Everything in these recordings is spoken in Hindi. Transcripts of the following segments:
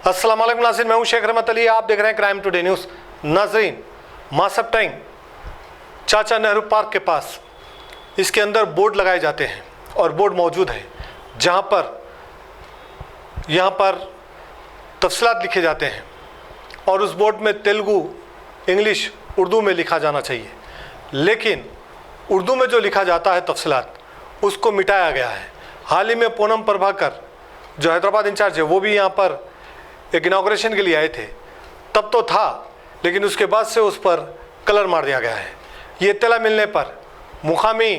अस्सलाम वालेकुम नाज़रीन, मैं हूं शेख रहमत अली। आप देख रहे हैं क्राइम टुडे न्यूज़। नाज़रीन, मासब टैंग चाचा नेहरू पार्क के पास इसके अंदर बोर्ड लगाए जाते हैं और बोर्ड मौजूद है यहाँ पर तफसीलात लिखे जाते हैं और उस बोर्ड में तेलुगु, इंग्लिश, उर्दू में लिखा जाना चाहिए, लेकिन उर्दू में जो लिखा जाता है तफसीलात उसको मिटाया गया है। हाल ही में पूनम प्रभाकर जो हैदराबाद इंचार्ज है वो भी यहाँ पर एक इनाग्रेशन के लिए आए थे, तब तो था, लेकिन उसके बाद से उस पर कलर मार दिया गया है। ये इत्तला मिलने पर मुकामी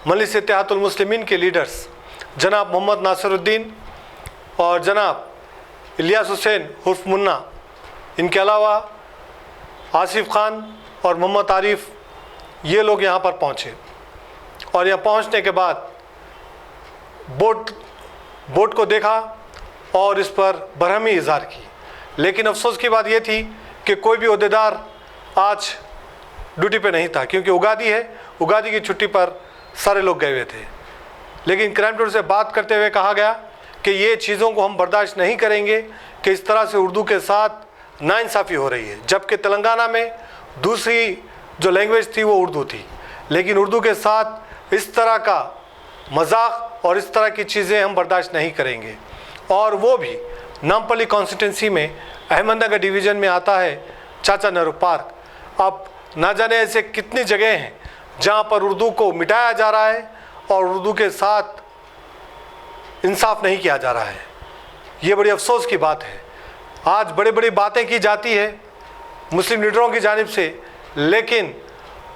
मजलिस इत्तेहादुल मुस्लिमीन के लीडर्स जनाब मोहम्मद नासिरुद्दीन और जनाब इलियास हुसैन उर्फ मुन्ना, इनके अलावा आसिफ खान और मोहम्मद आरिफ, ये लोग यहाँ पर पहुँचे और यहाँ पहुँचने के बाद बोर्ड को देखा और इस पर बरहमी इज़हार की। लेकिन अफसोस की बात यह थी कि कोई भी ओहदेदार आज ड्यूटी पे नहीं था, क्योंकि उगादी है, उगादी की छुट्टी पर सारे लोग गए हुए थे। लेकिन क्राइम टुडे से बात करते हुए कहा गया कि ये चीज़ों को हम बर्दाश्त नहीं करेंगे कि इस तरह से उर्दू के साथ नाइंसाफ़ी हो रही है, जबकि तेलंगाना में दूसरी जो लैंग्वेज थी वो उर्दू थी, लेकिन उर्दू के साथ इस तरह का मजाक और इस तरह की चीज़ें हम बर्दाश्त नहीं करेंगे। और वो भी नामपल्ली कॉन्स्टिट्यूंसी में अहमदनगर डिवीज़न में आता है चाचा नेहरू पार्क। अब ना जाने ऐसे कितनी जगह हैं जहाँ पर उर्दू को मिटाया जा रहा है और उर्दू के साथ इंसाफ नहीं किया जा रहा है। ये बड़ी अफसोस की बात है। आज बड़ी बड़ी बातें की जाती है मुस्लिम लीडरों की जानिब से, लेकिन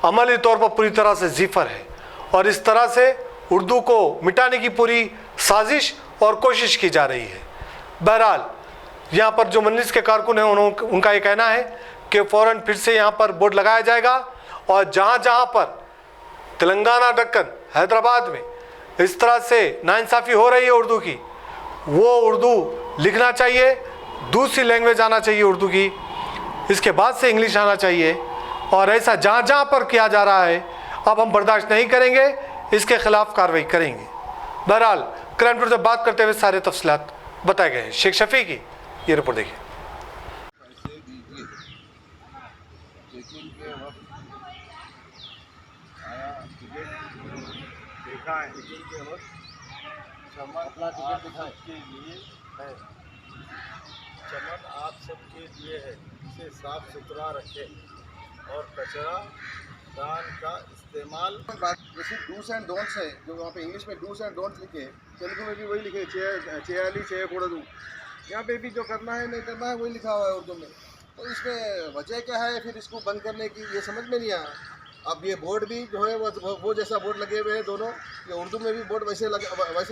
अमली तौर पर पूरी तरह से ज़ीफर है और इस तरह से उर्दू को मिटाने की पूरी साजिश और कोशिश की जा रही है। बहरहाल यहाँ पर जो मजलिस के कारकुन हैं उनका ये कहना है कि फ़ौरन फिर से यहाँ पर बोर्ड लगाया जाएगा और जहाँ जहाँ पर तेलंगाना, दक्कन, हैदराबाद में इस तरह से नाइंसाफ़ी हो रही है उर्दू की, वो उर्दू लिखना चाहिए, दूसरी लैंग्वेज आना चाहिए उर्दू की, इसके बाद से इंग्लिश आना चाहिए। और ऐसा जहाँ जहाँ पर किया जा रहा है अब हम बर्दाश्त नहीं करेंगे, इसके ख़िलाफ़ कार्रवाई करेंगे। बहरहाल क्राइम टुडे से बात करते हुए सारे तफसीलात बताए गए हैं। शेख शफी की ये रिपोर्ट देखिए। चेकिंग के वक्त आया टिकट देखा है, चेकिंग के वक्त चमन आप सबके लिए है, चमन आप सबके लिए है, इसे साफ सुथरा रखें और कचरा दान का इस्तेमाल। जैसे डूस एंड डोंट्स है, जो वहाँ पे इंग्लिश में डूस एंड डोंट्स लिखे, तेलुगु में भी वही लिखे, चेयाली చేయకూడదు। यहाँ पे भी जो करना है नहीं करना है वही लिखा हुआ है उर्दू में। तो इसमें वजह क्या है फिर इसको बंद करने की, ये समझ में नहीं आया। अब ये बोर्ड भी जो है वो जैसा बोर्ड लगे हुए हैं दोनों, ये उर्दू में भी बोर्ड वैसे ही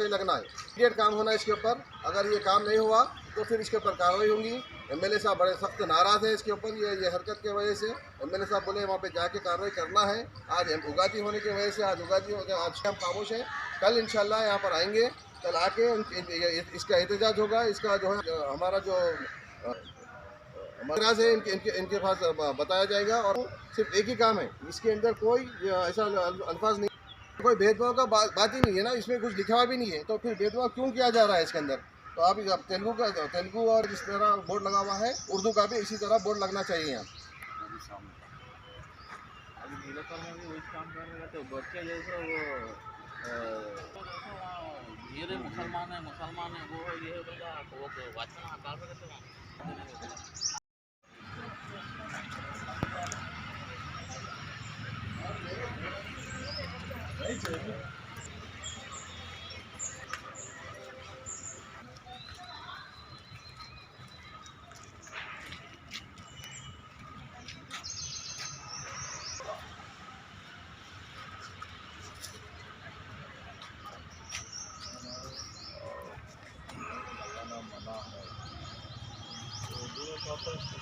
लगना है। इमीडिएट काम होना है इसके ऊपर। अगर ये काम नहीं हुआ तो फिर इसके ऊपर कार्रवाई होगी। एमएलए साहब बड़े सख्त नाराज़ हैं इसके ऊपर, ये हरकत की वजह से। एमएलए साहब बोले वहाँ पे जाके कार्रवाई करना है। आज उगादी होने की वजह से आज उगादी हो गया, आज हम खामोश हैं। कल इंशाल्लाह यहाँ पर आएंगे, कल आके इसका एहतजाज होगा। इसका जो है हमारा जो हमारा है इनके पास बताया जाएगा। और सिर्फ एक ही काम है, इसके अंदर कोई ऐसा अल्फाज नहीं, कोई भेदभाव का बात ही नहीं है ना, इसमें कुछ लिखा हुआ भी नहीं है। तो फिर भेदभाव क्यों किया जा रहा है इसके अंदर? तो आप तेलुगु और जिस तरह बोर्ड लगा हुआ है उर्दू का भी इसी तरह बोर्ड लगना चाहिए। यहाँ ये मुसलमान है वो है ये वो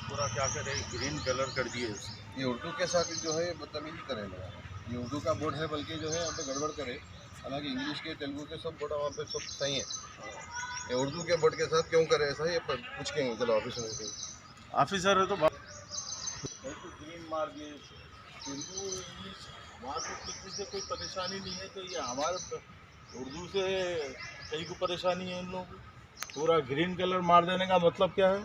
पूरा क्या करे, ग्रीन कलर कर दिए। ये उर्दू के साथ जो है बदतमीजी करेगा। ये उर्दू का बोर्ड है, बल्कि जो है यहाँ पे गड़बड़ करे। हालांकि इंग्लिश के, तेलुगु के सब बोर्ड वहाँ पे सब सही है, ये उर्दू के बोर्ड के साथ क्यों करे ऐसा? ये पूछ के चलो ऑफिसर है तो ग्रीन मार दिए। तेलुगु, इंग्लिश वहाँ से किसी से कोई परेशानी नहीं है, तो ये हमारे उर्दू से कहीं को परेशानी है इन लोगों को। पूरा ग्रीन कलर मार देने का मतलब क्या है?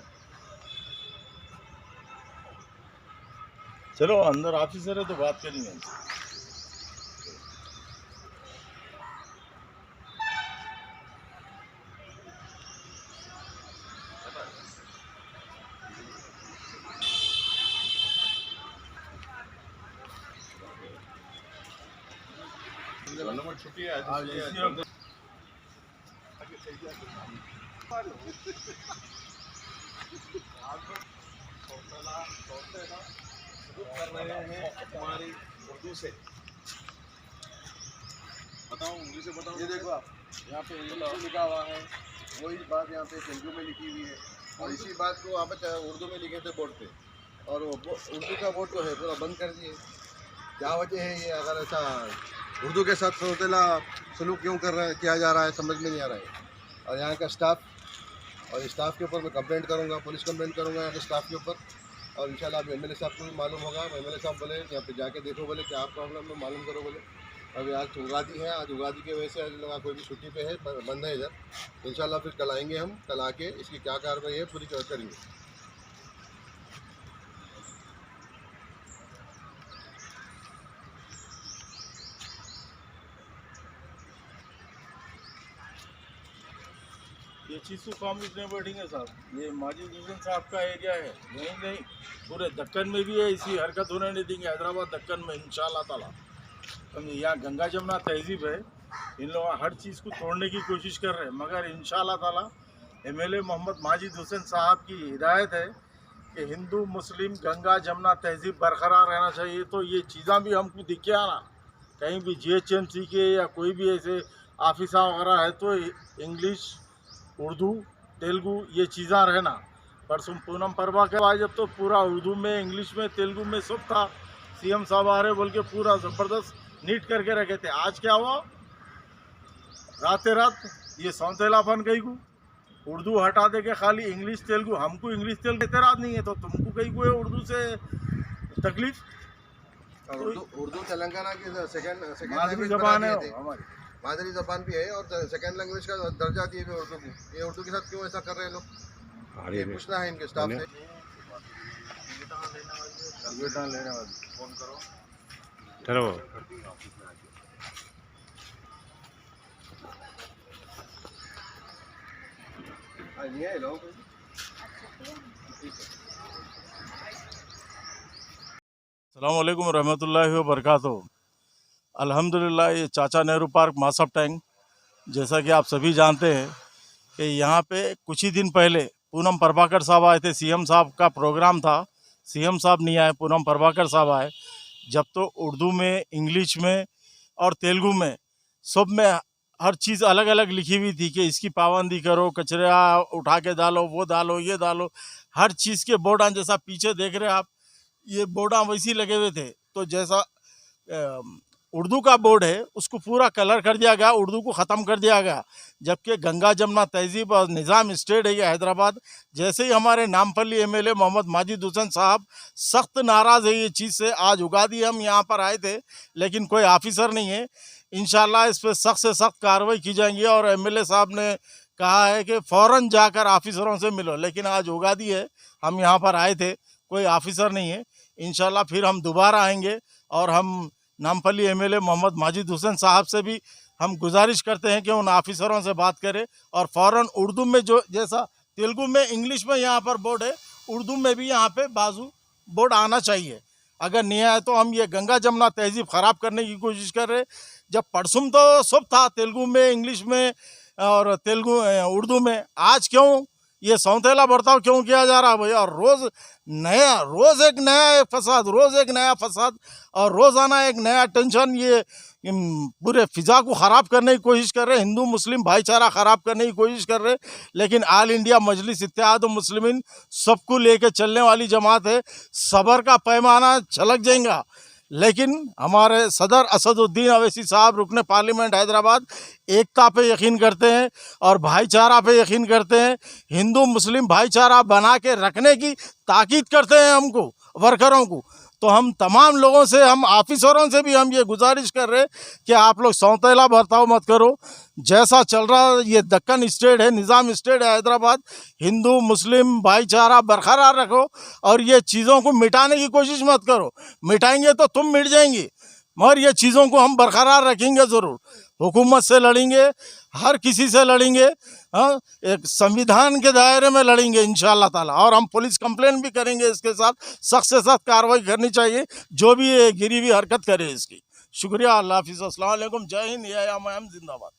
चलो अंदर ऑफिसर है तो बात करेंगे हमसे। छुट्टी है आज कर रहे हैं हमारी उर्दू से। बताओ इंग्लिश से बताओ। ये देखो आप, यहाँ पे इंग्लिश में लिखा हुआ है, वही बात यहाँ पे तेलुगु में लिखी हुई है, और इसी बात को आप उर्दू में लिखे थे बोर्ड पे, और वो उर्दू का बोर्ड जो है पूरा बंद कर दिए। क्या वजह है ये? अगर ऐसा उर्दू के साथ सौतेला सलूक क्यों किया जा रहा है, समझ में नहीं आ रहा है। और यहाँ का स्टाफ, और स्टाफ के ऊपर मैं कंप्लेंट करूँगा, पुलिस कंप्लेंट करूँगा यहाँ के स्टाफ के ऊपर। और इंशाल्लाह अब एमएलए साहब को भी मालूम होगा। एमएलए साहब बोले यहाँ पे जाके देखो, बोले क्या प्रॉब्लम है, मालूम करो बोले। अभी आज उगादी है, आज उगादी की वजह से आज लोग कोई भी छुट्टी पे है, बंद है इधर। इंशाल्लाह फिर कल आएंगे हम, कल आके इसकी क्या कार्रवाई है पूरी करेंगे। ये चीज़ कांग्रेस नहीं बैठेंगे साहब। ये माजिद हुसैन साहब का एरिया है, यहीं नहीं पूरे दक्कन में भी है। इसी हरकत होने नहीं देंगे हैदराबाद दक्कन में इंशाल्लाह ताला। यहाँ गंगा जमुना तहजीब है, इन लोग हर चीज़ को तोड़ने की कोशिश कर रहे हैं, मगर इंशाल्लाह ताला एमएलए मोहम्मद माजिद हुसैन साहब की हिदायत है कि हिंदू मुस्लिम गंगा जमुना तहजीब बरकरार रहना चाहिए। तो ये चीज़ें भी हमको दिखे आना, कहीं भी जीएचएमसी के या कोई भी ऐसे ऑफिसा वगैरह है तो इंग्लिश, उर्दू, तेलुगु ये चीज़ें रहना। परसों पूनम परवा के बाद जब तो पूरा उर्दू में, इंग्लिश में, तेलुगु में सब था, सीएम साहब आ रहे बोल के पूरा ज़बरदस्त नीट करके रखे थे। आज क्या हुआ? रातें रात ये सौतेलापन कहीं को उर्दू हटा दे के खाली इंग्लिश तेलुगु। हमको इंग्लिश तेलुगु एतराज़ नहीं है, तो तुमको कहीं को है उर्दू से तकलीफ? उर्दू तेलंगाना की सेकंड मादरी जबान है हमारी, मादरी जबान भी है, और सेकंड लैंग्वेज का दर्जा दिए हुए उर्दू को। ये उर्दू के साथ क्यों ऐसा कर रहे हैं लोग? ये पूछना है इनके स्टाफ से। बेटा लेने वाली फोन करो। चलो ये है लोग। अस्सलाम वालेकुम रहमतुल्लाहि व बरकातहू। अल्हम्दुलिल्लाह ये चाचा नेहरू पार्क मासब टैंक, जैसा कि आप सभी जानते हैं कि यहाँ पे कुछ ही दिन पहले पूनम प्रभाकर साहब आए थे। सीएम साहब का प्रोग्राम था, सीएम साहब नहीं आए, पूनम प्रभाकर साहब आए। जब तो उर्दू में, इंग्लिश में और तेलुगु में सब में हर चीज़ अलग अलग लिखी हुई थी कि इसकी पाबंदी करो, कचरा उठा के डालो, वो डालो, ये डालो। हर चीज़ के बोर्ड जैसा पीछे देख रहे हैं आप, ये बोर्ड वैसे लगे हुए थे। तो जैसा उर्दू का बोर्ड है उसको पूरा कलर कर दिया गया, उर्दू को ख़त्म कर दिया गया। जबकि गंगा जमुना तहजीब और निज़ाम स्टेट है ये हैदराबाद। जैसे ही हमारे नामपल्ली एमएलए मोहम्मद माजिद हुसैन साहब सख्त नाराज़ है ये चीज़ से। आज उगादी हम यहाँ पर आए थे, लेकिन कोई ऑफिसर नहीं है। इंशाल्लाह इस पर सख्त से सख्त कार्रवाई की जाएंगी। और एमएलए साहब ने कहा है कि फ़ौरन जाकर ऑफिसरों से मिलो, लेकिन आज उगादी है, हम यहाँ पर आए थे, कोई ऑफिसर नहीं है। इंशाल्लाह फिर हम दोबारा आएंगे और हम नामपल्ली एमएलए मोहम्मद माजिद हुसैन साहब से भी हम गुजारिश करते हैं कि उन ऑफिसरों से बात करें और फ़ौरन उर्दू में जो जैसा तेलुगु में, इंग्लिश में यहाँ पर बोर्ड है, उर्दू में भी यहाँ पे बाजू बोर्ड आना चाहिए। अगर नहीं आए तो हम ये गंगा जमुना तहजीब ख़राब करने की कोशिश कर रहे। जब परसों तो सब था तेलुगु में, इंग्लिश में और तेलुगु उर्दू में, आज क्यों ये सौतेला बर्ताव क्यों किया जा रहा है भैया? और रोज़ एक नया फसाद, रोज़ एक नया फसाद और रोज़ाना एक नया टेंशन। ये पूरे फ़िज़ा को ख़राब करने की कोशिश कर रहे, हिंदू मुस्लिम भाईचारा ख़राब करने की कोशिश कर रहे। लेकिन आल इंडिया मजलिस इत्तेहाद मुस्लिमीन सबको लेके चलने वाली जमात है, सब्र का पैमाना छलक जाएगा। लेकिन हमारे सदर असदुद्दीन अवैसी साहब रुकने पार्लियामेंट हैदराबाद एकता पे यकीन करते हैं और भाईचारा पे यकीन करते हैं। हिंदू मुस्लिम भाईचारा बना के रखने की ताकीद करते हैं हमको, वर्करों को। तो हम तमाम लोगों से, हम ऑफिसरों से भी हम ये गुजारिश कर रहे हैं कि आप लोग सौतेला बर्ताव मत करो। जैसा चल रहा है, ये दक्कन स्टेट है, निज़ाम स्टेट है हैदराबाद, हिंदू मुस्लिम भाईचारा बरकरार रखो और ये चीज़ों को मिटाने की कोशिश मत करो। मिटाएंगे तो तुम मिट जाएंगी, मगर ये चीज़ों को हम बरकरार रखेंगे ज़रूर। हुकूमत से लड़ेंगे, हर किसी से लड़ेंगे, हाँ, एक संविधान के दायरे में लड़ेंगे इंशाअल्लाह ताला। और हम पुलिस कंप्लेन भी करेंगे, इसके साथ सख्त से सख्त कार्रवाई करनी चाहिए जो भी ये गिरी हुई हरकत करे इसकी। शुक्रिया, अल्लाह हाफिज़, अस्सलाम वालेकुम, जय हिंद, या मुहिम जिंदाबाद।